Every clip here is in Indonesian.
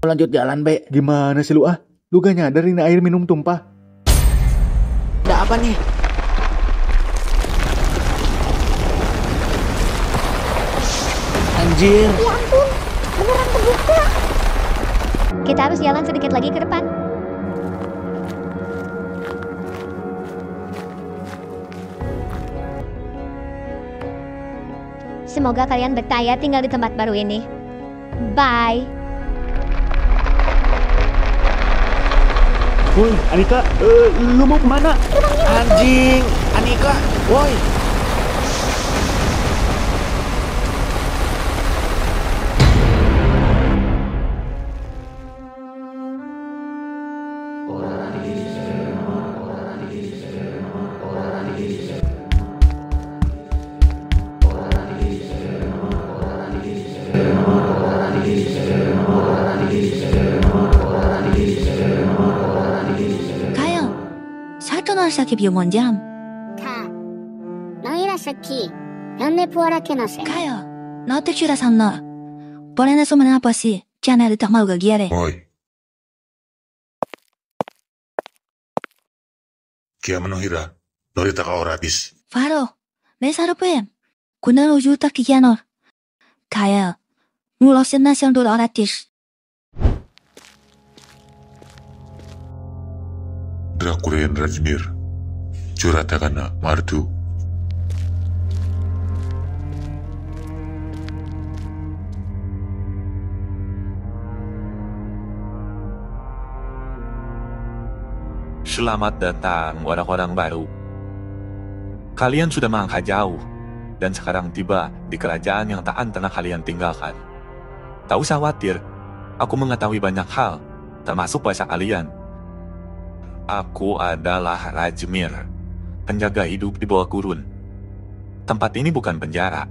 Lanjut jalan, Be. Gimana sih lu ah? Lu gak nyadar ini air minum tumpah? Ada apa nih? Anjir. Ya ampun, beneran kebuka. Kita harus jalan sedikit lagi ke depan. Semoga kalian betah tinggal di tempat baru ini. Bye. Woi, Anika, lu mau kemana? Anjing. Anika, woi. Kyle, satu sakit monjam. Ka, Naira Saki, Yanne Puara Kenase. Kyle, nanti curah sana. Boleh nasi mana apa sih? Jangan ada tak mau gagiare. Oi. Kia menohira, norita ka oratis. Faro, mesaro pem. Kuna uju tak kiano. Kyle, ngulosin nasi yang dulu oratis. Drakuren Rajmir, Curatakana Martu. Selamat datang orang-orang baru. Kalian sudah melangkah jauh dan sekarang tiba di kerajaan yang tak pernah kalian tinggalkan. Tak usah khawatir, aku mengetahui banyak hal, termasuk bahasa kalian. Aku adalah Rajmir, penjaga hidup di bawah gurun. Tempat ini bukan penjara,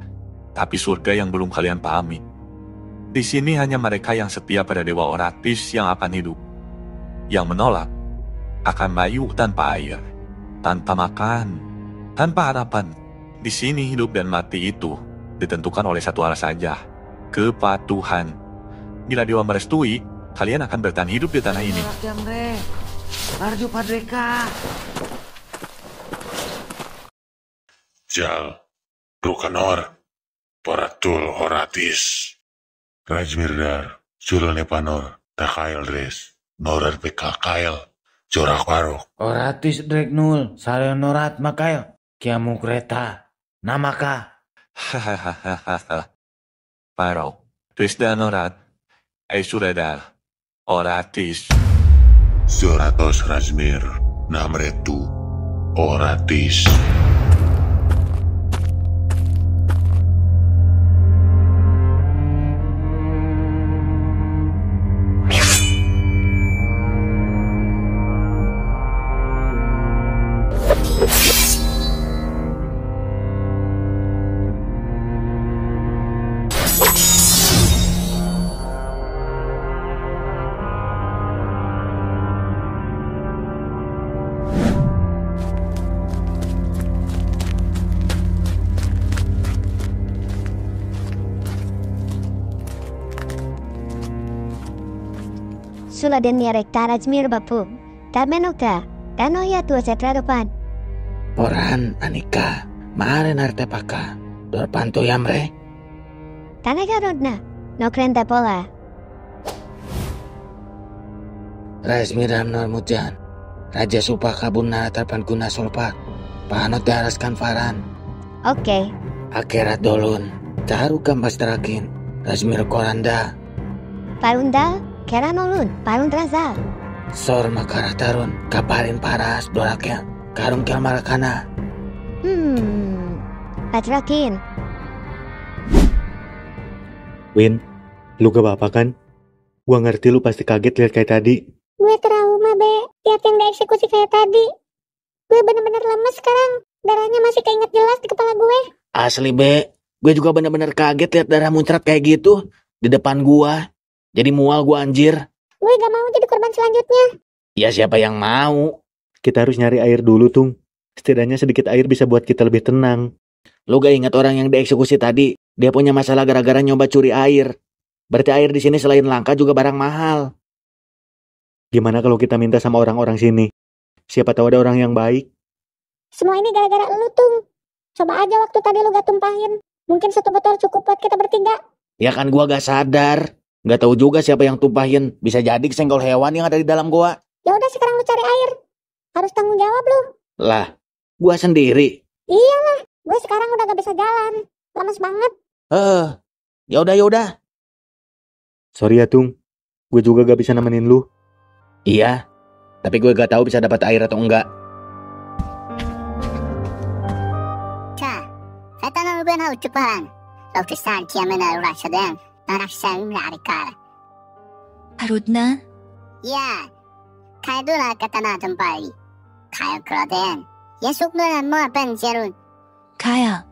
tapi surga yang belum kalian pahami. Di sini hanya mereka yang setia pada Dewa Oratis yang akan hidup. Yang menolak akan layu tanpa air, tanpa makan, tanpa harapan. Di sini hidup dan mati itu ditentukan oleh satu hal saja, kepatuhan. Bila Dewa merestui, kalian akan bertahan hidup di tanah ini. Marju Padreka. Jal, Rukanor, Paratul Oratis, Rajmirdar, Julal Nepanor, Takail Dres, Norar Pekakail, Jorak Warok. Oratis Dregnul, Saryonorat Makail, Kiamu Kreta, Namaka. Hahaha. Paro, Trisdanorat, Aisuradar, Oratis. Zoratos Rajmir, Namretu, Oratis. Suladen rekta Rajmir Bapu. Tarmenokta, Tanohya tua setra depan. Poran Anika, Maren Artepaka, Dorpanto Yamre. Tanaka Rodna, Nokrenta Pola. Rajmiram Normujan, Raja Supaka Bunara Tarpan Guna Solpat, Pahanot Daraskan Faran. Oke. Akhirat Dolun, Taru Kambas Terakin, Rajmir Koranda. Parunda, Keranolun, Parun Razal. Sor Makara Tarun, Kaparin Paras, Dorakya, Karung Kial Marakana. Patrakin. Win, lu gak apa-apa kan? Gua ngerti lu pasti kaget lihat kayak tadi. Gue trauma, Be. Lihat yang dieksekusi kayak tadi. Gue bener-bener lemes sekarang. Darahnya masih keinget jelas di kepala gue. Asli, Be. Gue juga bener-bener kaget lihat darah muncrat kayak gitu di depan gua. Jadi mual gua anjir. Gue gak mau jadi korban selanjutnya. Ya siapa yang mau? Kita harus nyari air dulu, Tung. Setidaknya sedikit air bisa buat kita lebih tenang. Lu gak ingat orang yang dieksekusi tadi? Dia punya masalah gara-gara nyoba curi air. Berarti air di sini selain langka juga barang mahal. Gimana kalau kita minta sama orang-orang sini? Siapa tahu ada orang yang baik. Semua ini gara-gara lu, Tung. Coba aja waktu tadi lu gak tumpahin. Mungkin 1 botol cukup buat kita bertiga. Ya kan gua gak sadar. Gak tahu juga siapa yang tumpahin. Bisa jadi kesenggol hewan yang ada di dalam gua. Ya udah sekarang lu cari air. Harus tanggung jawab lu. Lah, gua sendiri. Iyalah, gue sekarang udah gak bisa jalan. Lemes banget. Yaudah. Sorry ya, Tung. Gue juga gak bisa nemenin lu. Iya, tapi gue gak tahu bisa dapat air atau enggak. 자, 베트남 의변하고 주파란 럭트산 기아메나 우라샤된 나락샤임 라리카. Parudna, 야, 카이도나 까타나 좀 빨리. 카요 크로덴. 예속노란 뭐 벤제룬. Kaya.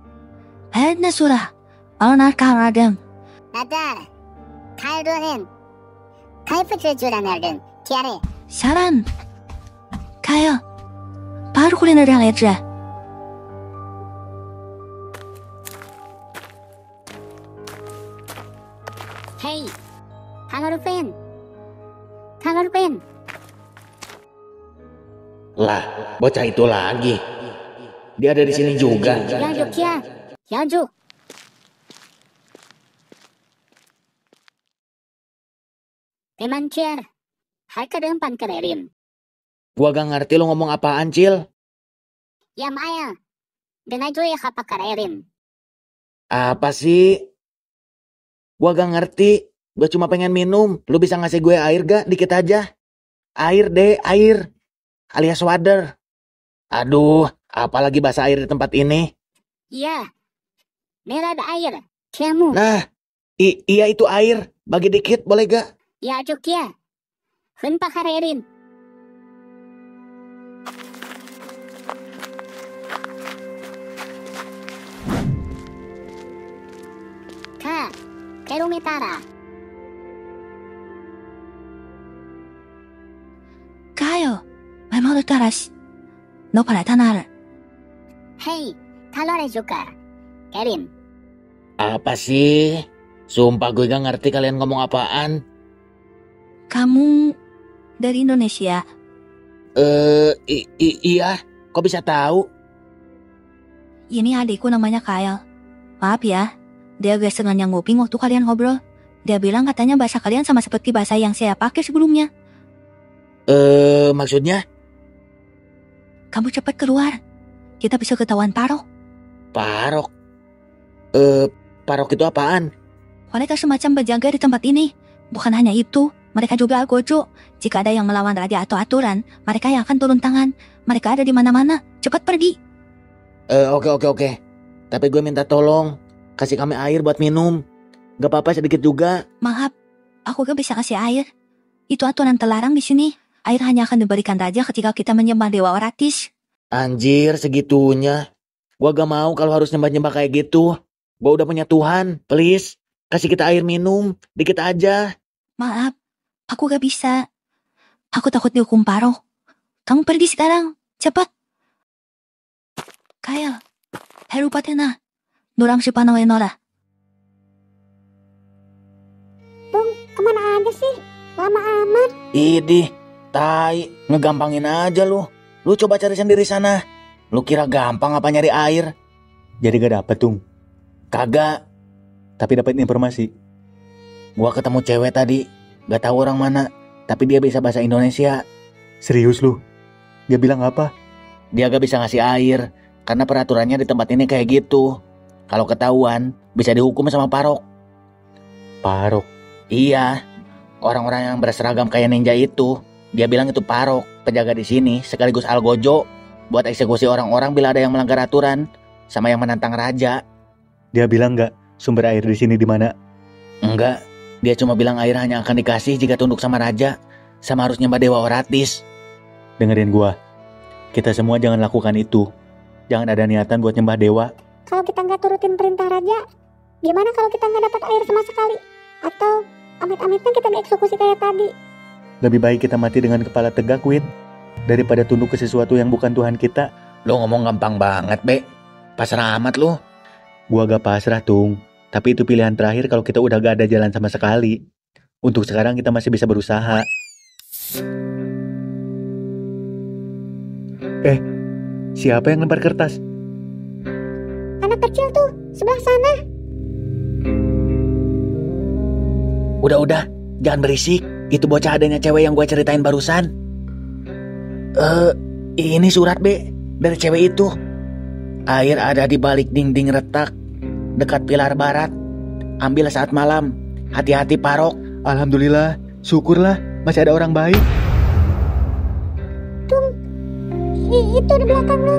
Parudna surah. Alnar karadem. 나다. 카이도는 카이프트 주라나른 티아레. Saran. Kaya. Baru kuliner yang ledra. 헤이. 강어루펜. 강어루펜. Lah, bocah itu lagi. Dia ada di sini juga. 야주 키야. 야주. 대만키야. 할까름 반까레림. Gua gak ngerti lu ngomong apaan, Cil. 야마야. denajui hapakarerim. Apa sih? Gua gak ngerti. Gua cuma pengen minum. Lu bisa ngasih gue air gak? Dikit aja. Air deh, air. Alias water. Aduh, apalagi bahasa air di tempat ini. Iya. Merah ada air. Kamu. Nah, iya itu air. Bagi dikit boleh gak? Ya Jukia. Hunpakarerim. Ka. Kerumitara. Kayo. Memang taras. No para tanar. Hei. Talore juga. Kerim. Apa sih? Sumpah gue gak ngerti kalian ngomong apaan. Kamu dari Indonesia? Iya. Kok bisa tahu? Ini adikku namanya Kyle. Maaf ya, dia gak sengaja nguping waktu kalian ngobrol. Dia bilang katanya bahasa kalian sama seperti bahasa yang saya pakai sebelumnya. Maksudnya? Kamu cepat keluar. Kita bisa ketahuan Parok. Parok? Parok itu apaan? Mereka semacam penjaga di tempat ini. Bukan hanya itu, mereka juga gojo. Jika ada yang melawan raja atau aturan, mereka yang akan turun tangan. Mereka ada di mana-mana. Cepat pergi. Oke. Tapi gue minta tolong. Kasih kami air buat minum. Gak apa-apa sedikit juga. Maaf, aku gak bisa kasih air. Itu aturan terlarang di sini. Air hanya akan diberikan raja ketika kita menyembah Dewa Oratis. Anjir, segitunya. Gue gak mau kalau harus nyembah-nyembah kayak gitu. Gue udah punya Tuhan. Please, kasih kita air minum. Dikit aja. Maaf, aku gak bisa. Aku takut dihukum Parok. Kamu pergi sekarang. Cepat. Kyle, herupatena. Dorang si Panawenora. Tung, kemana aja sih? Lama amat. Idih, tai. Ngegampangin aja lu. Lu coba cari sendiri sana. Lu kira gampang apa nyari air? Jadi gak dapet, Tung. Kagak. Tapi dapat informasi. Gua ketemu cewek tadi. Gak tahu orang mana. Tapi dia bisa bahasa Indonesia. Serius lu? Dia bilang apa? Dia gak bisa ngasih air. Karena peraturannya di tempat ini kayak gitu. Kalau ketahuan, bisa dihukum sama Parok. Parok? Iya. Orang-orang yang berseragam kayak ninja itu. Dia bilang itu Parok, penjaga di sini, sekaligus algojo. Buat eksekusi orang-orang bila ada yang melanggar aturan. Sama yang menantang raja. Dia bilang gak sumber air di sini di mana? Enggak. Dia cuma bilang air hanya akan dikasih jika tunduk sama raja. Sama harus nyembah Dewa Oratis. Dengerin gua. Kita semua jangan lakukan itu. Jangan ada niatan buat nyembah dewa. Kalau kita nggak turutin perintah raja, gimana kalau kita nggak dapat air sama sekali? Atau amit-amitnya kita dieksekusi kayak tadi? Lebih baik kita mati dengan kepala tegak, Win. Daripada tunduk ke sesuatu yang bukan Tuhan kita. Lo ngomong gampang banget, Be. Pasrah amat lo. Gua gak pasrah, Tung. Tapi itu pilihan terakhir kalau kita udah gak ada jalan sama sekali. Untuk sekarang kita masih bisa berusaha. Siapa yang lempar kertas? Anak kecil tuh, sebelah sana. Udah, jangan berisik. Itu bocah adanya cewek yang gue ceritain barusan. Ini surat B dari cewek itu. Air ada di balik dinding retak dekat pilar barat. Ambil saat malam. Hati-hati Parok. Alhamdulillah, syukurlah masih ada orang baik. Itu di belakang lu.